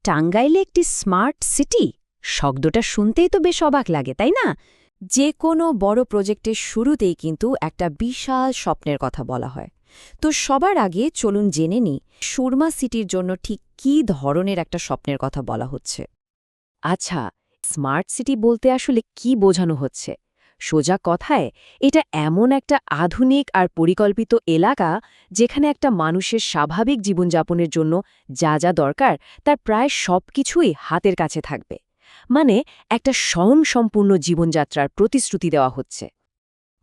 টাঙ্গাইলে একটি smart city, শব্দটা শুনতেই তো বেশ অবাক লাগে, তাই না? যে কোনো বড় প্রজেক্টের শুরুতেই কিন্তু একটা বিশাল স্বপ্নের কথা বলা হয়। তো সবার আগে চলুন জেনে নিই সুরমা সিটির জন্য ঠিক কী ধরনের একটা স্বপ্নের কথা বলা হচ্ছে। আচ্ছা, স্মার্ট সিটি বলতে আসলে কি বোঝানো হচ্ছে? সোজা কথায়, এটা এমন একটা আধুনিক আর পরিকল্পিত এলাকা যেখানে একটা মানুষের স্বাভাবিক জীবনযাপনের জন্য যা যা দরকার তার প্রায় সবকিছুই হাতের কাছে থাকবে। মানে একটা স্বয়ংসম্পূর্ণ জীবনযাত্রার প্রতিশ্রুতি দেওয়া হচ্ছে।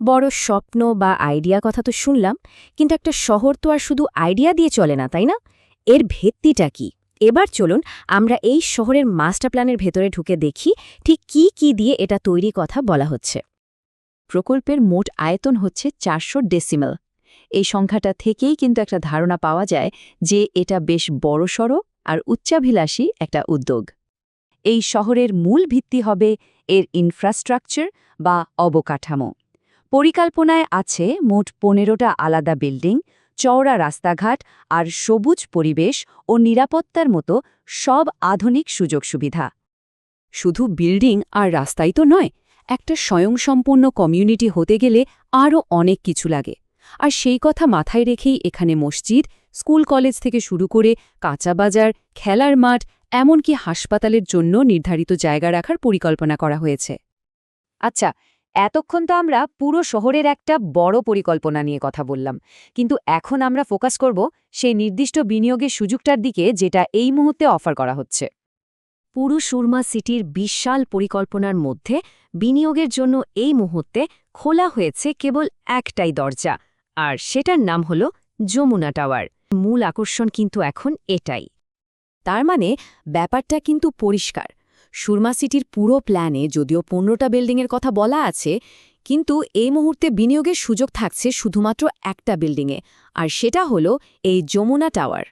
বড় স্বপ্ন বা আইডিয়া কথা তো শুনলাম, কিন্তু একটা শহর তো আর শুধু আইডিয়া দিয়ে চলে না, তাই না? এর ভিত্তিটা কি? এবার চলুন আমরা এই শহরের মাস্টার প্ল্যানের ভেতরে ঢুকে দেখি ঠিক কি কি দিয়ে এটা তৈরি কথা বলা হচ্ছে। প্রকল্পের মোট আয়তন হচ্ছে 400 ডেসিমেল। এই সংখ্যাটা থেকেই কিন্তু একটা ধারণা পাওয়া যায় যে এটা বেশ বড়সড় আর উচ্চাভিলাষী একটা উদ্যোগ। এই শহরের মূল ভিত্তি হবে এর ইনফ্রাস্ট্রাকচার বা অবকাঠামো। পরিকল্পনায় আছে মোট 15টা আলাদা বিল্ডিং, চওড়া রাস্তাঘাট আর সবুজ পরিবেশ ও নিরাপত্তার মতো সব আধুনিক সুযোগ সুবিধা। শুধু বিল্ডিং আর রাস্তাই তো নয়, একটা স্বয়ংসম্পূর্ণ কমিউনিটি হতে গেলে আরও অনেক কিছু লাগে। আর সেই কথা মাথায় রেখেই এখানে মসজিদ, স্কুল কলেজ থেকে শুরু করে কাঁচা বাজার, খেলার মাঠ, এমনকি হাসপাতালের জন্য নির্ধারিত জায়গা রাখার পরিকল্পনা করা হয়েছে। আচ্ছা, এতক্ষণ তো আমরা পুরো শহরের একটা বড় পরিকল্পনা নিয়ে কথা বললাম, কিন্তু এখন আমরা ফোকাস করব সেই নির্দিষ্ট বিনিয়োগের সুযোগটার দিকে যেটা এই মুহূর্তে অফার করা হচ্ছে। পুরো সুরমা সিটির বিশাল পরিকল্পনার মধ্যে বিনিয়োগের জন্য এই মুহূর্তে খোলা হয়েছে কেবল একটাই দরজা, আর সেটার নাম হল যমুনা টাওয়ার। মূল আকর্ষণ কিন্তু এখন এটাই। তার মানে ব্যাপারটা কিন্তু পরিষ্কার। সুরমা সিটির পুরো প্ল্যানে যদিও 15টা বিল্ডিংয়ের কথা বলা আছে, কিন্তু এই মুহূর্তে বিনিয়োগের সুযোগ থাকছে শুধুমাত্র একটা বিল্ডিংয়ে, আর সেটা হলো এই যমুনা টাওয়ার।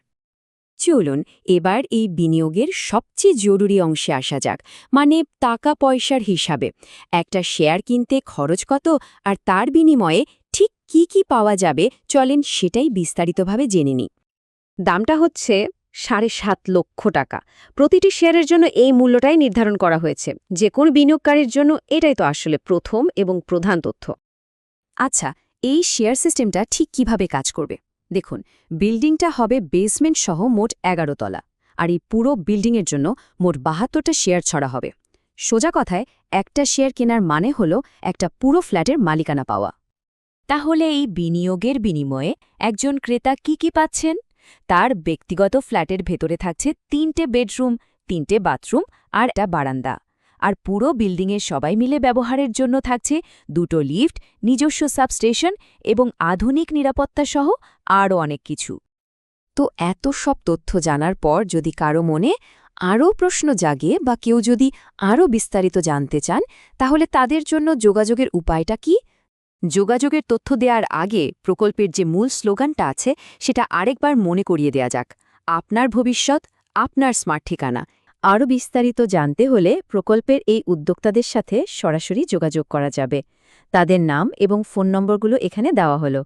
চলুন এবার এই বিনিয়োগের সবচেয়ে জরুরি অংশে আসা যাক, মানে টাকা পয়সার হিসাবে। একটা শেয়ার কিনতে খরচ কত, আর তার বিনিময়ে ঠিক কি কি পাওয়া যাবে, চলেন সেটাই বিস্তারিতভাবে জেনে নিই। দামটা হচ্ছে 7.5 লক্ষ টাকা। প্রতিটি শেয়ারের জন্য এই মূল্যটাই নির্ধারণ করা হয়েছে। যে কোনো বিনিয়োগকারীর জন্য এটাই তো আসলে প্রথম এবং প্রধান তথ্য। আচ্ছা, এই শেয়ার সিস্টেমটা ঠিক কিভাবে কাজ করবে? দেখুন, বিল্ডিংটা হবে বেসমেন্ট সহ মোট 11 তলা, আর এই পুরো বিল্ডিংয়ের জন্য মোট 72টা শেয়ার ছড়া হবে। সোজা কথায়, একটা শেয়ার কেনার মানে হলো একটা পুরো ফ্ল্যাটের মালিকানা পাওয়া। তাহলে এই বিনিয়োগের বিনিময়ে একজন ক্রেতা কি কি পাচ্ছেন? তার ব্যক্তিগত ফ্ল্যাটের ভেতরে থাকছে 3টে বেডরুম, 3টে বাথরুম আর একটা বারান্দা। আর পুরো বিল্ডিংয়ের সবাই মিলে ব্যবহারের জন্য থাকছে 2টো লিফট, নিজস্ব সাবস্টেশন এবং আধুনিক নিরাপত্তা সহ আরও অনেক কিছু। তো এত সব তথ্য জানার পর যদি কারো মনে আরও প্রশ্ন জাগে বা কেউ যদি আরও বিস্তারিত জানতে চান, তাহলে তাদের জন্য যোগাযোগের উপায়টা কি? যোগাযোগের তথ্য দেওয়ার আগে প্রকল্পের যে মূল স্লোগানটা আছে সেটা আরেকবার মনে করিয়ে দেয়া যাক। আপনার ভবিষ্যৎ, আপনার স্মার্ট ঠিকানা। আরও বিস্তারিত জানতে হলে প্রকল্পের এই উদ্যোক্তাদের সাথে সরাসরি যোগাযোগ করা যাবে। তাদের নাম এবং ফোন নম্বরগুলো এখানে দেওয়া হলো।